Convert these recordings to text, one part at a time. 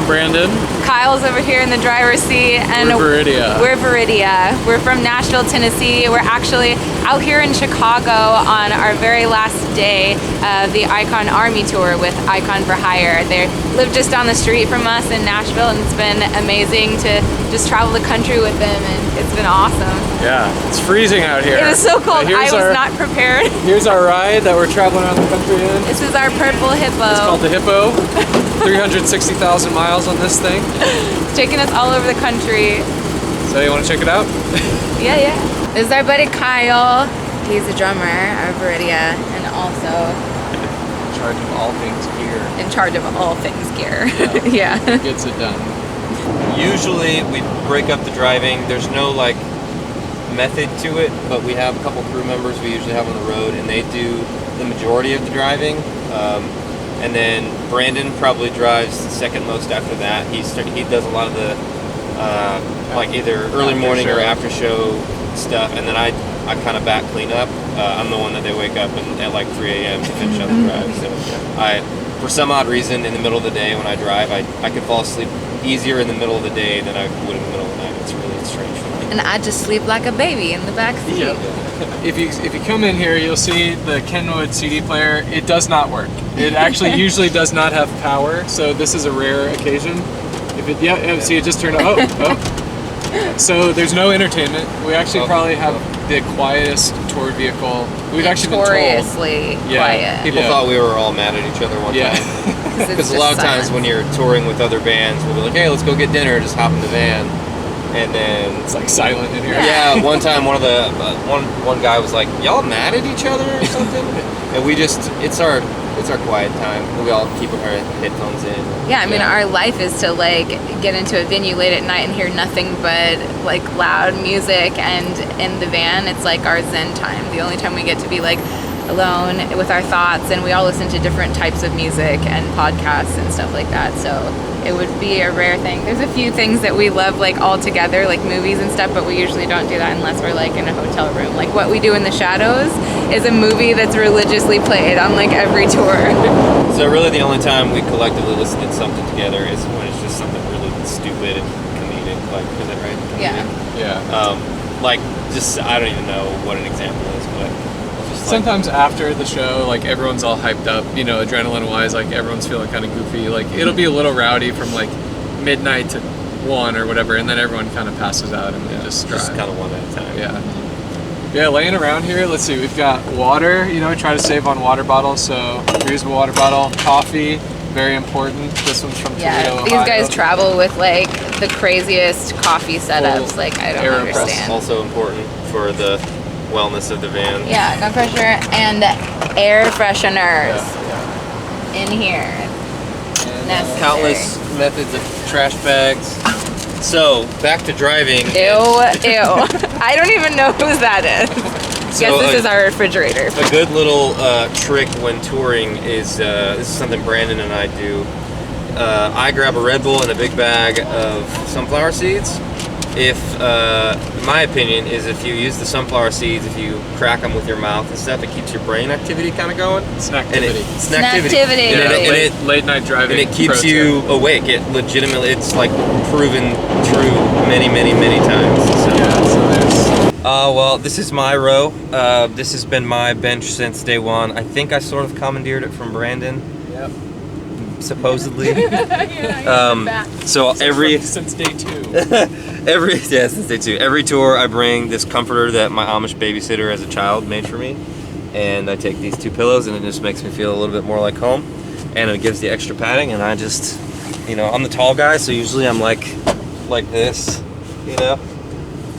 Brandon. Kyle's over here in the driver's seat, and We're Veridia. We're Veridia. We're from Nashville, Tennessee. We're actually out here in Chicago on our very last day of the Icon Army Tour with Icon for Hire. They live just down the street from us in Nashville, and it's been amazing to just travel the country with them, and it's been awesome. Yeah, it's freezing out here. It is so cold. I was not prepared. Here's our ride that we're traveling around the country in. This is our purple hippo. It's called the Hippo. 360,000 miles on this thing. It's taking us all over the country. So you want to check it out? Yeah. This is our buddy Kyle. He's a drummer at Veridia and also In charge of all things gear. in charge of all things gear. Yeah. Yeah. Gets it done. Usually we break up the driving. There's no like method to it, but we have a couple crew members we usually have on the road, and they do the majority of the driving. And then Brandon probably drives second most after that. He does a lot of the like either early morning or after show stuff, and then I kind of back clean up. I'm the one that they wake up at like 3 a.m. to finish up the drive. So for some odd reason, in the middle of the day when I drive, I can fall asleep easier in the middle of the day than I would in the middle of the night. It's really strange for me. And I just sleep like a baby in the back seat. Yeah. If you come in here, you'll see the Kenwood CD player. It does not work. It actually usually does not have power, so this is a rare occasion. If it, see, it just turned on. Oh. So there's no entertainment. We actually probably have the quietest tour vehicle. We've actually been told. Notoriously quiet. People thought we were all mad at each other one time. Because a lot of times when you're touring with other bands, we'll be like, hey, let's go get dinner, just hop in the van. And then it's like silent in here. Yeah, one time one of the one guy was like, y'all mad at each other or something? And we just, it's our quiet time. We all keep our headphones in. Yeah, I mean, our life is to like get into a venue late at night and hear nothing but like loud music, and in the van it's like our zen time. The only time we get to be like alone with our thoughts, and we all listen to different types of music and podcasts and stuff like that, so it would be a rare thing. There's a few things that we love like all together, like movies and stuff, but we usually don't do that unless we're like in a hotel room. Like What We Do in the Shadows is a movie that's religiously played on like every tour. So really the only time we collectively listen to something together is when it's just something really stupid and comedic, like, is that right? Comedic? Yeah. Like, just, I don't even know what an example is, but sometimes after the show, like everyone's all hyped up, you know, adrenaline wise, like everyone's feeling kind of goofy. Like it'll be a little rowdy from like midnight to 1 or whatever, and then everyone kind of passes out and they just drive. Just kind of one at a time. Yeah, laying around here, let's see, we've got water, you know, try to save on water bottles, so reusable water bottle, coffee, very important. This one's from Toledo, these Ohio. guys travel with like the craziest coffee setups. Full like I don't air understand. Also important for the wellness of the van. Yeah, gun freshener and air fresheners in here. And countless methods of trash bags. So back to driving. Ew. I don't even know whose that is. So Yes, this is our refrigerator. A good little trick when touring is this is something Brandon and I do. I grab a Red Bull and a big bag of sunflower seeds. If, my opinion is if you use the sunflower seeds, if you crack them with your mouth and stuff, it keeps your brain activity kind of going. Snacktivity. Snacktivity. And late night driving. And it keeps you awake. It legitimately, it's like proven true many, many, many times. So. Yeah, so there's... well, this is my row. This has been my bench since day one. I think I sort of commandeered it from Brandon. Yep. Supposedly. So since day 2. Since day 2. Every tour I bring this comforter that my Amish babysitter as a child made for me, and I take these 2 pillows, and it just makes me feel a little bit more like home, and it gives the extra padding. And I just, you know, I'm the tall guy, so usually I'm like this, you know,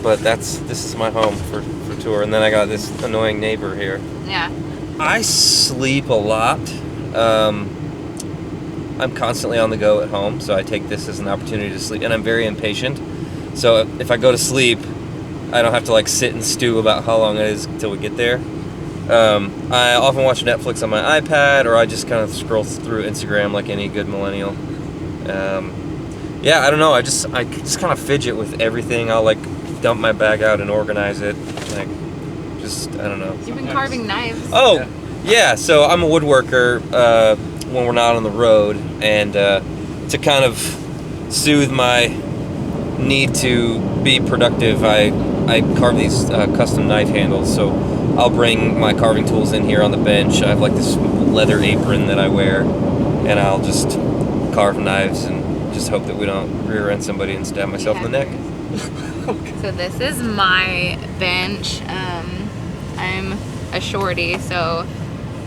but this is my home for tour. And then I got this annoying neighbor here. Yeah. I sleep a lot. I'm constantly on the go at home, so I take this as an opportunity to sleep, and I'm very impatient. So if I go to sleep, I don't have to like sit and stew about how long it is until we get there. I often watch Netflix on my iPad, or I just kind of scroll through Instagram like any good millennial. I don't know. I just kind of fidget with everything. I'll like dump my bag out and organize it. Like, just I don't know. You've been carving knives. Oh, yeah. So I'm a woodworker when we're not on the road, and to kind of soothe my need to be productive, I carve these custom knife handles. So I'll bring my carving tools in here on the bench. I have like this leather apron that I wear, and I'll just carve knives and just hope that we don't rear end somebody and stab myself in the neck. So this is my bench. I'm a shorty, so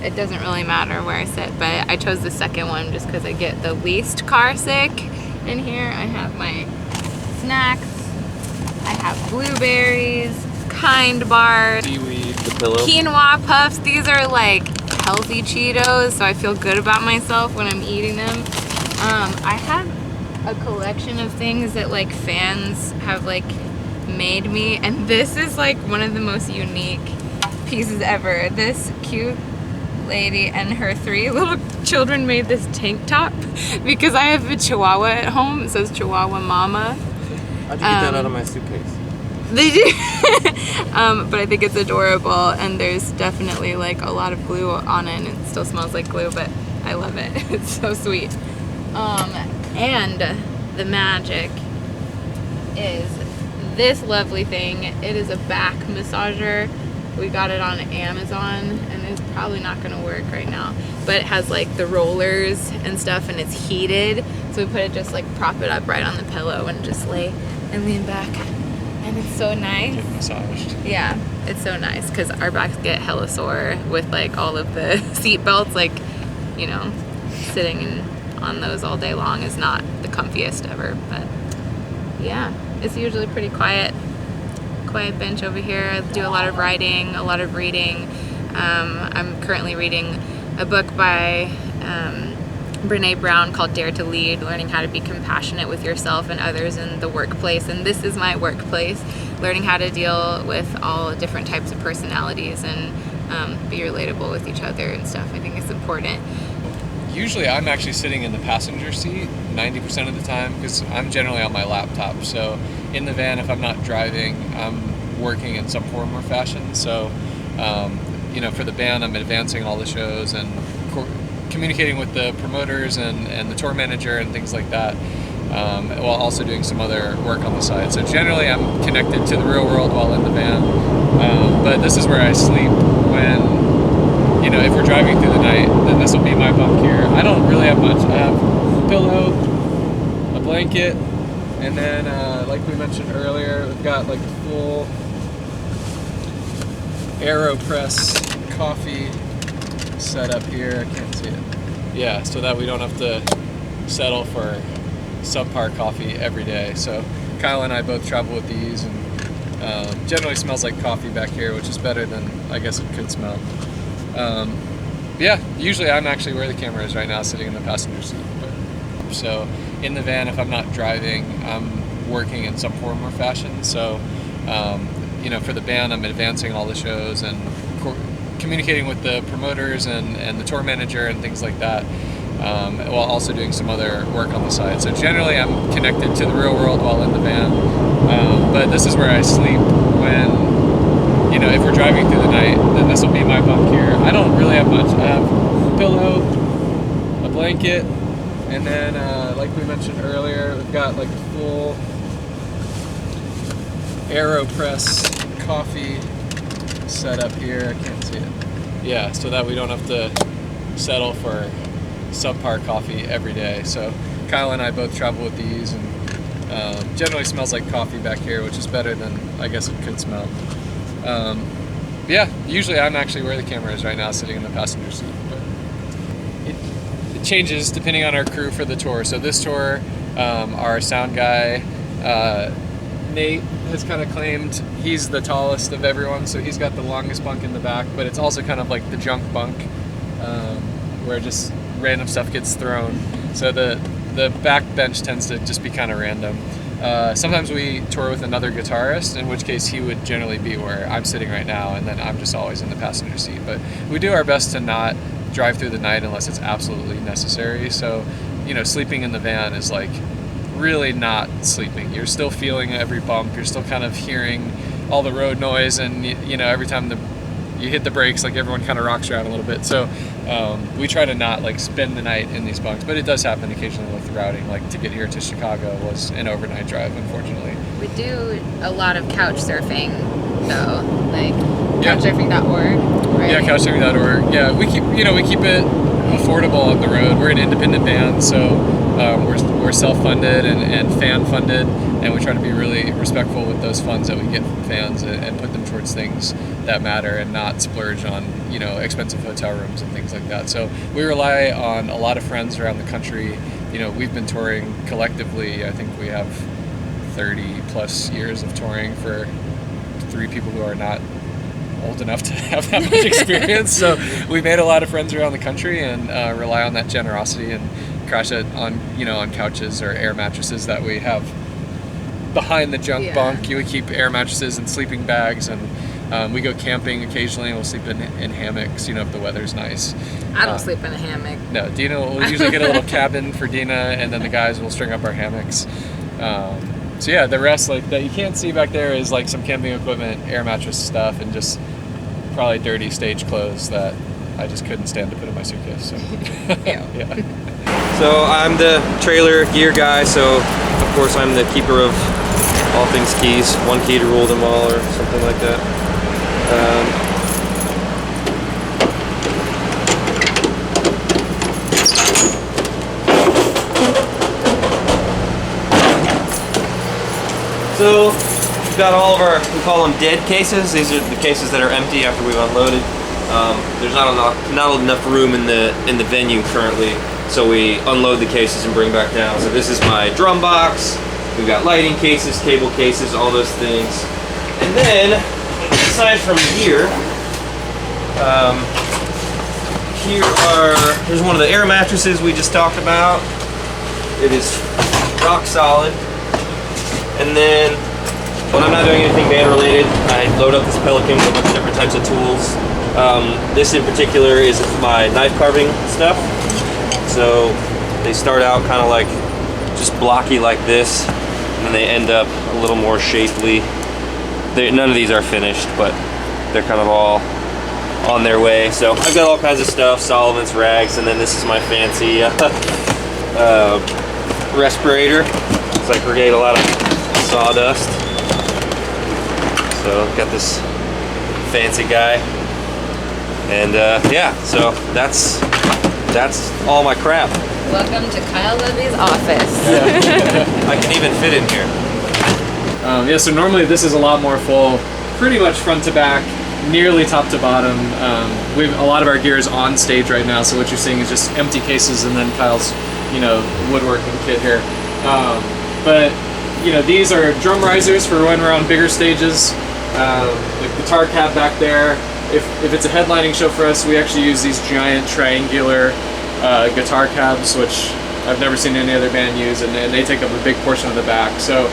it doesn't really matter where I sit, but I chose the second one just because I get the least car sick. In here I have my snacks, I have blueberries, Kind bars, Seaweed. The pillow. quinoa puffs. These are like healthy Cheetos, so I feel good about myself when I'm eating them. I have a collection of things that like fans have like made me, and this is like one of the most unique pieces ever. This cute lady and her 3 little children made this tank top because I have a Chihuahua at home. It says Chihuahua Mama. How'd you get that out of my suitcase? They do. But I think it's adorable, and there's definitely like a lot of glue on it, and it still smells like glue, but I love it. It's so sweet. And the magic is this lovely thing. It is a back massager. We got it on Amazon, and it's probably not gonna work right now, but it has like the rollers and stuff, and it's heated, so we put it, just like prop it up right on the pillow and just lay and lean back, and it's so nice. Get massaged. Yeah, it's so nice because our backs get hella sore with like all of the seat belts. Like, you know, sitting on those all day long is not the comfiest ever. But yeah, it's usually pretty quiet bench over here. I do a lot of writing, a lot of reading. I'm currently reading a book by Brene Brown called Dare to Lead, learning how to be compassionate with yourself and others in the workplace. And this is my workplace, learning how to deal with all different types of personalities and be relatable with each other and stuff. I think it's important. Usually I'm actually sitting in the passenger seat 90% of the time because I'm generally on my laptop. So in the van, if I'm not driving, I'm working in some form or fashion. So, you know, for the band, I'm advancing all the shows and communicating with the promoters and the tour manager and things like that, while also doing some other work on the side. So generally I'm connected to the real world while in the van, but this is where I sleep when, you know, if we're driving through the night, then this will be my bunk here. I don't really have much. I have a pillow, a blanket, and then like we mentioned earlier, we've got like a full AeroPress coffee set up here. I can't see it. Yeah, so that we don't have to settle for subpar coffee every day. So Kyle and I both travel with these, and generally smells like coffee back here, which is better than I guess it could smell. Yeah, usually I'm actually where the camera is right now, sitting in the passenger seat. So in the van, if I'm not driving, I'm working in some form or fashion. So you know, for the band, I'm advancing all the shows and communicating with the promoters and the tour manager and things like that, while also doing some other work on the side. So generally I'm connected to the real world while in the van, but this is where I sleep when, you know, if we're driving through the night, then this will be my bunk here. I don't really have much. I have a pillow, a blanket, and then like we mentioned earlier, we've got like a full AeroPress coffee set up here. I can't see it. Yeah, so that we don't have to settle for subpar coffee every day. So Kyle and I both travel with these, and generally smells like coffee back here, which is better than I guess it could smell. Yeah, usually I'm actually where the camera is right now, sitting in the passenger seat. But it changes depending on our crew for the tour. So this tour, our sound guy, Nate, has kind of claimed he's the tallest of everyone, so he's got the longest bunk in the back, but it's also kind of like the junk bunk, where just random stuff gets thrown. So the back bench tends to just be kind of random. Sometimes we tour with another guitarist, in which case he would generally be where I'm sitting right now, and then I'm just always in the passenger seat. But we do our best to not drive through the night unless it's absolutely necessary. So, you know, sleeping in the van is like really not sleeping. You're still feeling every bump. You're still kind of hearing all the road noise, and you know, every time you hit the brakes, like everyone kind of rocks around a little bit. So we try to not like spend the night in these bunks, but it does happen occasionally with the routing. Like to get here to Chicago was an overnight drive, unfortunately. We do a lot of couch surfing, though, like couchsurfing.org. Right? Yeah, couchsurfing.org. Yeah, we keep it affordable on the road. We're an independent band, so we're self-funded and fan-funded, and we try to be really respectful with those funds that we get from fans and put them towards things that matter and not splurge on expensive hotel rooms and things like that. So we rely on a lot of friends around the country. We've been touring collectively. I think we have 30 plus years of touring for 3 people who are not old enough to have that much experience. So we've made a lot of friends around the country and rely on that generosity and crash it on couches or air mattresses that we have behind the junk bunk. We keep air mattresses and sleeping bags, and we go camping occasionally, and we'll sleep in hammocks, if the weather's nice. I don't sleep in a hammock. No, Dina will usually get a little cabin for Dina, and then the guys will string up our hammocks. So yeah, the rest like that you can't see back there is like some camping equipment, air mattress stuff, and just probably dirty stage clothes that I just couldn't stand to put in my suitcase. So. Yeah. So I'm the trailer gear guy, so of course I'm the keeper of all things keys. One key to rule them all, or something like that. So we've got all of our, we call them dead cases. These are the cases that are empty after we've unloaded. There's not enough room in the venue currently, so we unload the cases and bring back down. So this is my drum box. We've got lighting cases, cable cases, all those things. And then, aside from here, here's one of the air mattresses we just talked about. It is rock solid. And then, when I'm not doing anything band related, I load up this Pelican with a bunch of different types of tools. This in particular is my knife carving stuff. So they start out kind of like just blocky like this, and then they end up a little more shapely. None of these are finished, but they're kind of all on their way. So I've got all kinds of stuff, solvents, rags, and then this is my fancy respirator. It's like we get a lot of sawdust. So got this fancy guy, and yeah, so that's all my crap. Welcome to Kyle Levy's office. I can even fit in here. Yeah, so normally this is a lot more full, pretty much front to back, nearly top to bottom. A lot of our gear is on stage right now, so what you're seeing is just empty cases and then Kyle's, woodworking kit here. But these are drum risers for when we're on bigger stages. The guitar cab back there. If it's a headlining show for us, we actually use these giant triangular guitar cabs, which I've never seen any other band use, and they take up a big portion of the back. So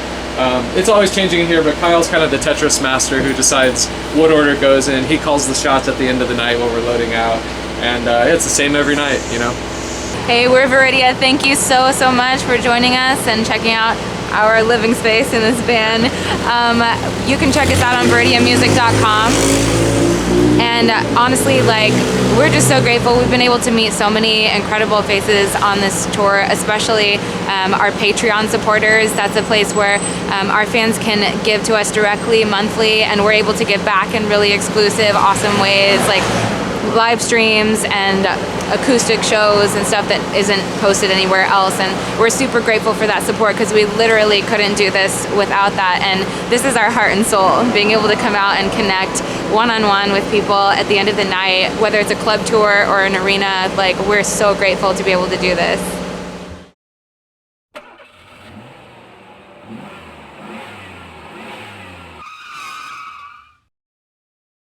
it's always changing in here, but Kyle's kind of the Tetris master who decides what order goes in. He calls the shots at the end of the night when we're loading out, and it's the same every night, Hey, we're Veridia. Thank you so much for joining us and checking out our living space in this van. You can check us out on veridiamusic.com. And honestly, we're just so grateful. We've been able to meet so many incredible faces on this tour, especially our Patreon supporters. That's a place where our fans can give to us directly, monthly, and we're able to give back in really exclusive, awesome ways, like live streams and acoustic shows and stuff that isn't posted anywhere else. And we're super grateful for that support, because we literally couldn't do this without that. And this is our heart and soul, being able to come out and connect one-on-one with people at the end of the night, whether it's a club tour or an arena. We're so grateful to be able to do this.